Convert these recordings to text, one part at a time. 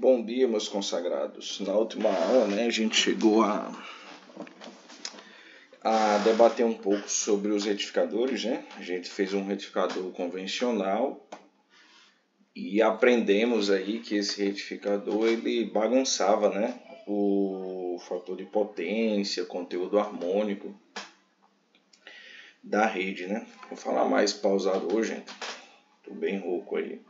Bom dia, meus consagrados. Na última aula, a gente chegou a debater um pouco sobre os retificadores, A gente fez um retificador convencional e aprendemos aí que esse retificador ele bagunçava, o fator de potência, conteúdo harmônico da rede, Vou falar mais pausado hoje, gente. Tô bem rouco aí.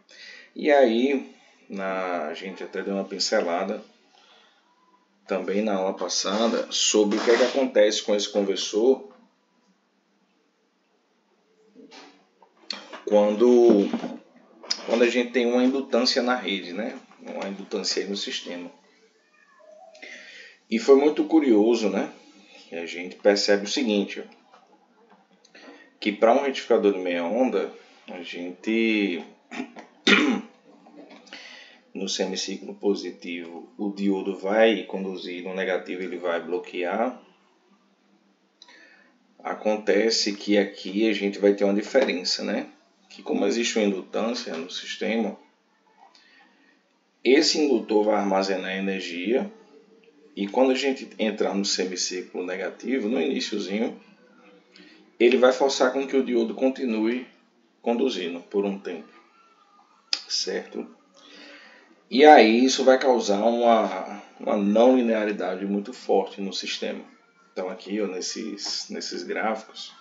E aí, a gente até deu uma pincelada também na aula passada sobre o que acontece com esse conversor quando a gente tem uma indutância na rede, uma indutância aí no sistema. E foi muito curioso, que a gente percebe o seguinte, que para um retificador de meia onda, a gente no semiciclo positivo o diodo vai conduzir, no negativo ele vai bloquear. Acontece que aqui a gente vai ter uma diferença, que como existe uma indutância no sistema, esse indutor vai armazenar energia e quando a gente entrar no semiciclo negativo, no iniciozinho, ele vai forçar com que o diodo continue conduzindo por um tempo, certo? E aí isso vai causar uma não linearidade muito forte no sistema. Então aqui, nesses gráficos,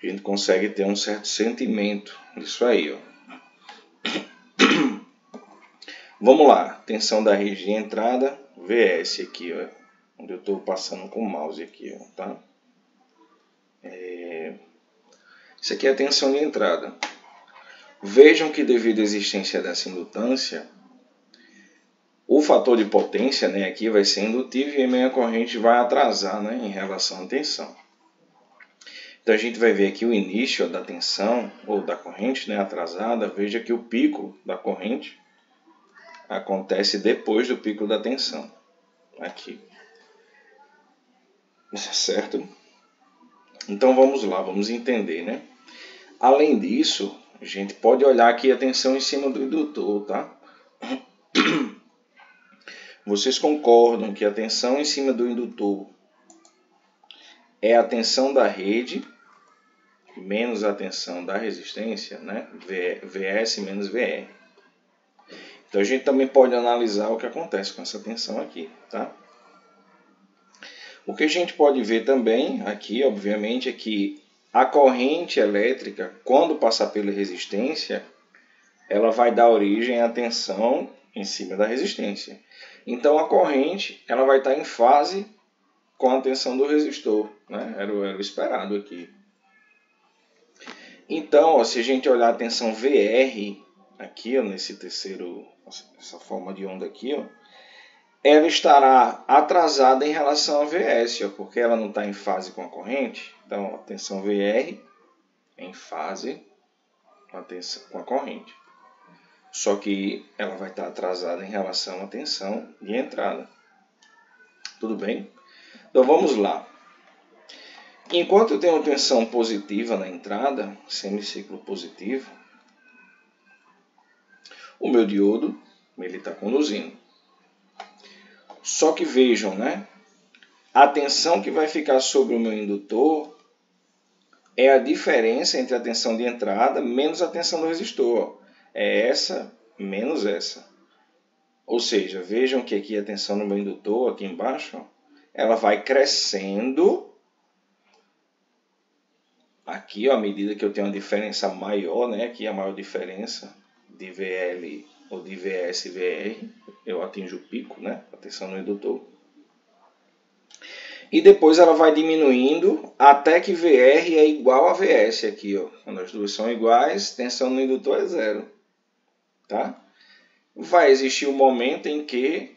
a gente consegue ter um certo sentimento disso aí, Vamos lá, tensão da rede de entrada, VS aqui, onde eu estou passando com o mouse aqui, tá? Isso aqui é a tensão de entrada. Vejam que devido à existência dessa indutância, o fator de potência, aqui vai ser indutivo e a meia corrente vai atrasar, em relação à tensão. Então a gente vai ver aqui o início da tensão ou da corrente, atrasada. Veja que o pico da corrente acontece depois do pico da tensão, aqui, certo? Então vamos lá, vamos entender, Além disso, a gente pode olhar aqui a tensão em cima do indutor, tá? Vocês concordam que a tensão em cima do indutor é a tensão da rede menos a tensão da resistência, VS menos VR. Então a gente também pode analisar o que acontece com essa tensão aqui, tá? O que a gente pode ver também aqui, obviamente, é que a corrente elétrica, quando passar pela resistência, ela vai dar origem à tensão em cima da resistência. Então a corrente ela vai estar em fase com a tensão do resistor, Era o esperado aqui. Então, se a gente olhar a tensão VR aqui, nesse terceiro, essa forma de onda aqui, ela estará atrasada em relação a VS, porque ela não está em fase com a corrente. Então, a tensão VR é em fase com a corrente. Só que ela vai estar atrasada em relação à tensão de entrada. Tudo bem? Então, vamos lá. Enquanto eu tenho tensão positiva na entrada, semiciclo positivo, o meu diodo está conduzindo. Só que vejam, a tensão que vai ficar sobre o meu indutor é a diferença entre a tensão de entrada menos a tensão do resistor. É essa menos essa. Ou seja, vejam que aqui a tensão no meu indutor, aqui embaixo, ela vai crescendo. Aqui, à medida que eu tenho uma diferença maior, aqui a maior diferença de VL ou de VS e VR, eu atinjo o pico, a tensão no indutor. E depois ela vai diminuindo até que VR é igual a VS aqui, Quando as duas são iguais, tensão no indutor é zero, tá? Vai existir um momento em que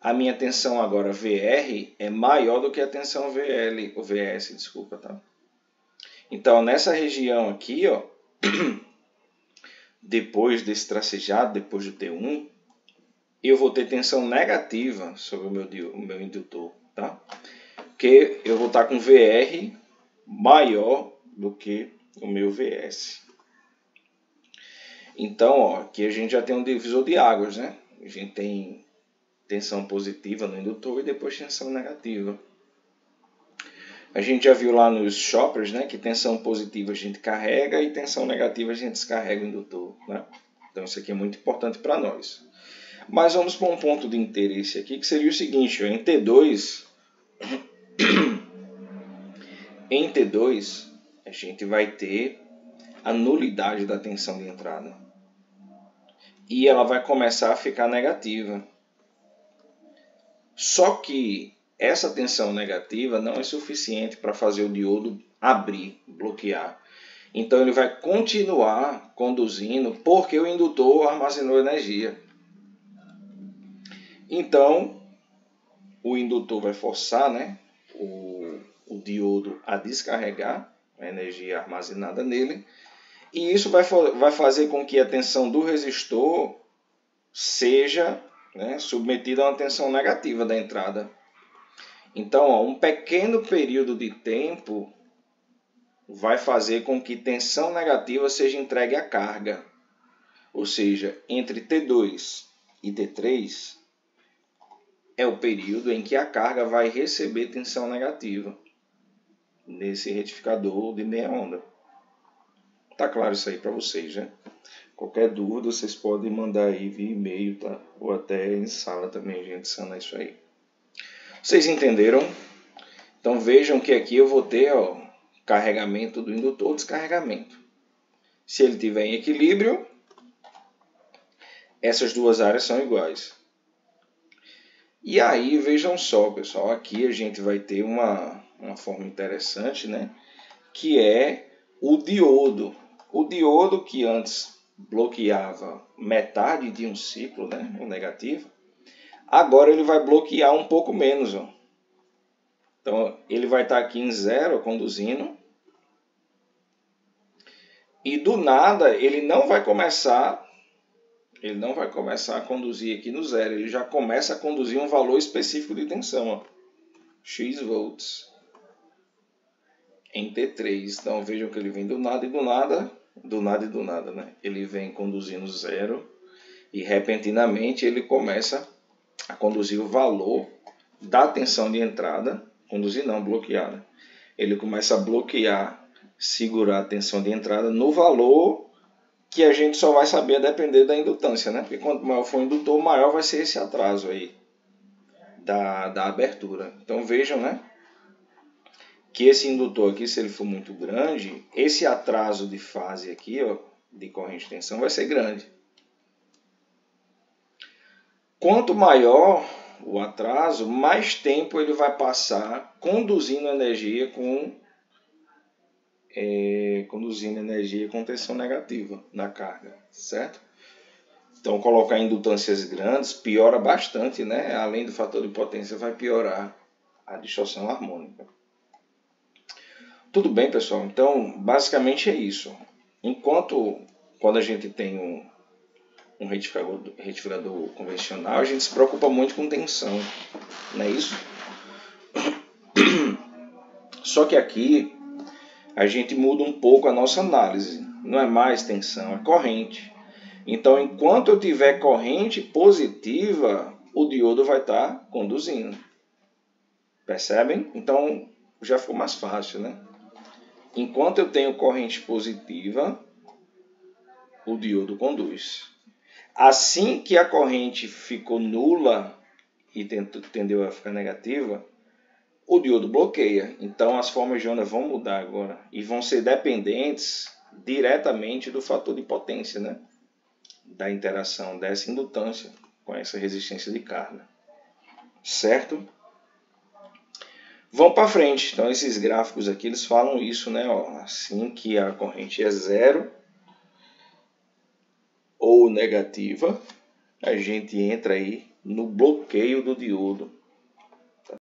a minha tensão agora VR é maior do que a tensão VL, ou VS, desculpa, tá? Então, nessa região aqui, depois desse tracejado, depois do T1, eu vou ter tensão negativa sobre o meu indutor, tá? Porque eu vou estar com VR maior do que o meu VS. Então, aqui a gente já tem um divisor de águas, A gente tem tensão positiva no indutor e depois tensão negativa. A gente já viu lá nos choppers, né, que tensão positiva a gente carrega e tensão negativa a gente descarrega o indutor, né? Então isso aqui é muito importante para nós. Mas vamos para um ponto de interesse aqui, que seria o seguinte: em T2, a gente vai ter a nulidade da tensão de entrada. E ela vai começar a ficar negativa. Só que essa tensão negativa não é suficiente para fazer o diodo abrir, bloquear. Então ele vai continuar conduzindo porque o indutor armazenou energia. Então o indutor vai forçar, né, o diodo a descarregar a energia armazenada nele. E isso vai fazer com que a tensão do resistor seja, né, submetida a uma tensão negativa da entrada. Então, um pequeno período de tempo vai fazer com que tensão negativa seja entregue à carga. Ou seja, entre T2 e T3 é o período em que a carga vai receber tensão negativa nesse retificador de meia onda. Tá claro isso aí para vocês, né? Qualquer dúvida vocês podem mandar aí via e-mail, tá? Ou até em sala também a gente sana isso aí. Vocês entenderam? Então vejam que aqui eu vou ter, ó, carregamento do indutor, descarregamento. Se ele estiver em equilíbrio, essas duas áreas são iguais. E aí vejam só, pessoal, aqui a gente vai ter uma forma interessante, né? Que é o diodo. O diodo que antes bloqueava metade de um ciclo, né, o negativo, agora ele vai bloquear um pouco menos. Ó. Então ele vai estar aqui em 0 conduzindo. E do nada ele não vai começar a conduzir aqui no 0. Ele já começa a conduzir um valor específico de tensão, ó, X volts em T3. Então vejam que ele vem do nada e do nada. Do nada e do nada, né? Ele vem conduzindo 0 e repentinamente ele começa a conduzir o valor da tensão de entrada, conduzir não, bloquear. Ele começa a bloquear, segurar a tensão de entrada no valor que a gente só vai saber a depender da indutância, né? Porque quanto maior for o indutor, maior vai ser esse atraso aí da abertura. Então vejam, né? Que esse indutor aqui, se ele for muito grande, esse atraso de fase aqui, ó, de corrente de tensão, vai ser grande. Quanto maior o atraso, mais tempo ele vai passar conduzindo energia com tensão negativa na carga, certo? Então colocar indutâncias grandes piora bastante, né? Além do fator de potência, vai piorar a distorção harmônica. Tudo bem, pessoal? Então, basicamente é isso. Quando a gente tem um retificador convencional, a gente se preocupa muito com tensão, não é isso? Só que aqui a gente muda um pouco a nossa análise. Não é mais tensão, é corrente. Então, enquanto eu tiver corrente positiva, o diodo vai estar conduzindo. Percebem? Então, já ficou mais fácil, né? Enquanto eu tenho corrente positiva, o diodo conduz. Assim que a corrente ficou nula e tendeu a ficar negativa, o diodo bloqueia. Então as formas de onda vão mudar agora e vão ser dependentes diretamente do fator de potência, né? Da interação dessa indutância com essa resistência de carga. Certo? Vamos para frente. Então esses gráficos aqui eles falam isso, né? Ó, assim que a corrente é 0 ou negativa, a gente entra aí no bloqueio do diodo.